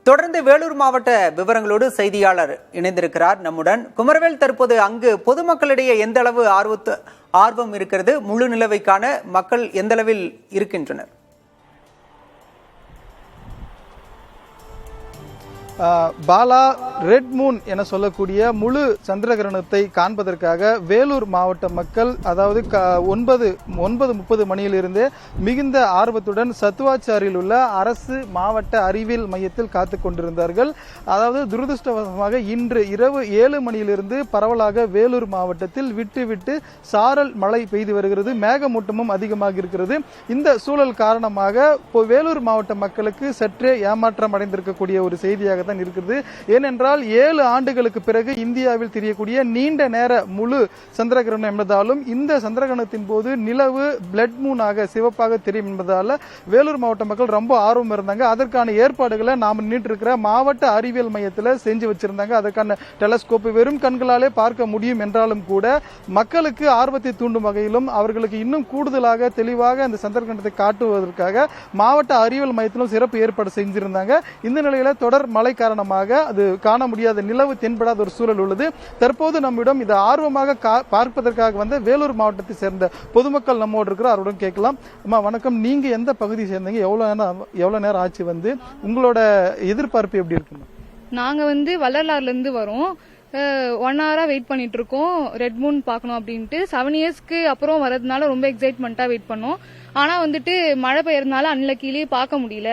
தொடர்ந்து வேலூர் மாவட்ட விவரங்களோடு செய்தியாளர் இணைந்திருக்கிறார் நம்முடன். குமரவேல், தற்போது அங்கு பொதுமக்களிடையே எந்த அளவு ஆர்வம் இருக்கிறது? முழு நிலவைக்கான மக்கள் எந்த அளவில் இருக்கின்றனர்? பாலா, ரெட் மூன் என சொல்லக்கூடிய முழு சந்திர கிரகணத்தை காண்பதற்காக வேலூர் மாவட்ட மக்கள் அதாவது 9:30 மணியிலிருந்தே மிகுந்த ஆர்வத்துடன் சத்துவாச்சாரியில் உள்ள அரசு மாவட்ட அறிவியல் மையத்தில் காத்துக் கொண்டிருந்தார்கள். அதாவது துரதிருஷ்டவசமாக இன்று இரவு 7 மணியிலிருந்து பரவலாக வேலூர் மாவட்டத்தில் விட்டு சாரல் மழை பெய்து வருகிறது. மேகமூட்டமும் அதிகமாக இருக்கிறது. இந்த சூழல் காரணமாக வேலூர் மாவட்ட மக்களுக்கு சற்றே ஏமாற்றம் அடைந்திருக்கக்கூடிய ஒரு செய்தியாக தான் இருக்கிறது. ஏனென்றால் 7 ஆண்டுகளுக்கு பிறகு இந்தியாவில் தெரியக்கூடிய நீண்ட நேர முழு சந்திர கிரகணம் என்பதாலும் இந்த சந்திர கிரகணத்தின் போது நிலவு பிளட் மூனாக சிவப்பாக தெரியும் என்பதால வேலூர் மாவட்ட மக்கள் ரொம்ப ஆர்வம் இருந்தாங்க. அதற்கான ஏற்பாடுகளை நாம் நின்று இருக்கிற மாவட்ட அறிவியல் மையத்தில் செஞ்சு வச்சிருந்தாங்க. அதற்கான டெலஸ்கோப் வெறும் கண்களாலே பார்க்க முடியும் என்றாலும் கூட மக்களுக்கு ஆர்வத்தை தூண்டும் வகையிலும் அவர்களுக்கு இன்னும் கூடுதலாக தெளிவாக அந்த சந்திர கிரகணத்தை காட்டுவதற்காக மாவட்ட அறிவியல் மையத்திலும் சிறப்பு ஏற்பாடு செஞ்சிருந்தாங்க. இந்த நிலையில தொடர் மழை காரணமாக அது காண முடியாத நிலவு தென்படாத ஒரு சூழல் உள்ளது. தற்போது நம்மிடம் இதை ஆர்வமாக பார்ப்பதற்காக வந்த வேலூர் மாவட்டத்தை சேர்ந்த பொதுமக்கள் நம்மோடு இருக்கிற அவருடன் கேட்கலாம். அம்மா வணக்கம், நீங்க எந்த பகுதியை சேர்ந்தீங்க? எவ்வளவு நேரம் ஆச்சு வந்து? உங்களோட எதிர்பார்ப்பு எப்படி இருக்குமா? நாங்க வள்ளலார்ல இருந்து வரோம். 1 hour வெயிட் பண்ணிட்டு இருக்கோம் ரெட் மூன் பார்க்கணும் அப்படின்ட்டு. 7 yearsக்கு அப்புறம் வரதுனால ரொம்ப எக்ஸைட்மெண்டா வெயிட் பண்ணோம். ஆனா மழை பெய்யறதுனால அன்லக்கிலேயே பார்க்க முடியல.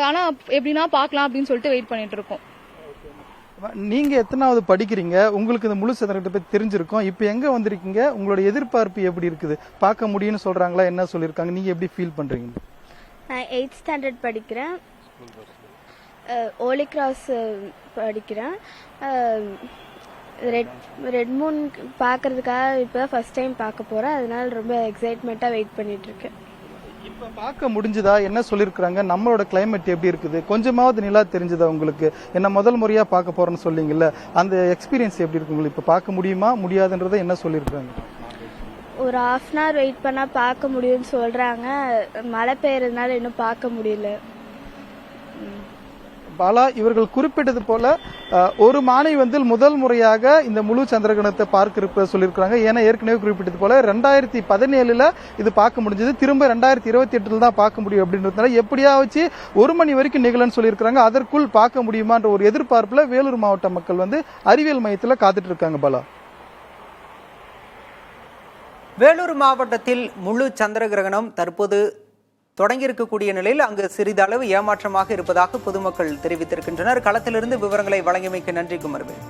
ஆனா எப்படின்னா பார்க்கலாம் அப்படின்னு சொல்லிட்டு வெயிட் பண்ணிட்டு இருக்கோம். நீங்க எத்தனாவது படிக்கிறீங்க? உங்களுக்கு இந்த முழு சந்திரகிரகணத்தை பத்தி தெரிஞ்சிருக்கும். இப்ப எங்க வந்திருக்கீங்க? உங்களோட எதிர்பார்ப்பு எப்படி இருக்குது? பார்க்க முடியும்னு சொல்றாங்களா? என்ன சொல்லிருக்காங்க? நீங்க எப்படி ஃபீல் பண்றீங்க? நான் 8th standard படிக்கிறேன். ஹோலி கிராஸ் படிக்கிறேன். ரெட் மூன் பார்க்கறதுக்காக இப்பதான் ஃபர்ஸ்ட் டைம் பார்க்க போறேன். அதனால ரொம்ப எக்ஸைட்மெண்டா வெயிட் பண்ணிட்டு இருக்கேன். இப்ப பார்க்க முடிஞ்சதா? என்ன சொல்லிருக்காங்க? நம்மளோட கிளைமேட் எப்படி இருக்குது? கொஞ்சமாவது நிலா தெரிஞ்சதா உங்களுக்கு? என்ன முதல் முறையா பார்க்க போறேன்னு சொல்லிங்கல்ல, அந்த எக்ஸ்பீரியன்ஸ் எப்படி இருக்கு உங்களுக்கு? இப்ப பார்க்க முடியுமா முடியாதுன்றத என்ன சொல்லிருக்காங்க? ஒரு 1/2 hour வெயிட் பண்ணா பார்க்க முடியும்னு சொல்றாங்க. மழை பெய்யறதுனால இன்னும் பார்க்க முடியல. பாலா, இவர்கள் குறிப்பிட்டது போல ஒரு மாணவி முதல் முறையாக இந்த முழு சந்திரகிரகணத்தை பார்க்க இருப்ப சொல்லியிருக்காங்க. ஏன்னா ஏற்கனவே குறிப்பிட்டது போல 2017 இது பார்க்க முடிஞ்சது. திரும்ப 2028 தான் பார்க்க முடியும் அப்படின்றதுனால எப்படியாவது 1 மணி வரைக்கும் நிகழன்னு சொல்லியிருக்காங்க. அதற்குள் பார்க்க முடியுமான்ற ஒரு எதிர்பார்ப்புல வேலூர் மாவட்ட மக்கள் அறிவியல் மையத்தில் காத்துட்டு இருக்காங்க. பாலா, வேலூர் மாவட்டத்தில் முழு சந்திர கிரகணம் தற்போது தொடங்கியிருக்கக்கூடிய நிலையில் அங்கு சிறிதளவு ஏமாற்றமாக இருப்பதாக பொதுமக்கள் தெரிவித்திருக்கின்றனர். களத்திலிருந்து விவரங்களை வழங்கியமைக்கு நன்றி குமரவேல்.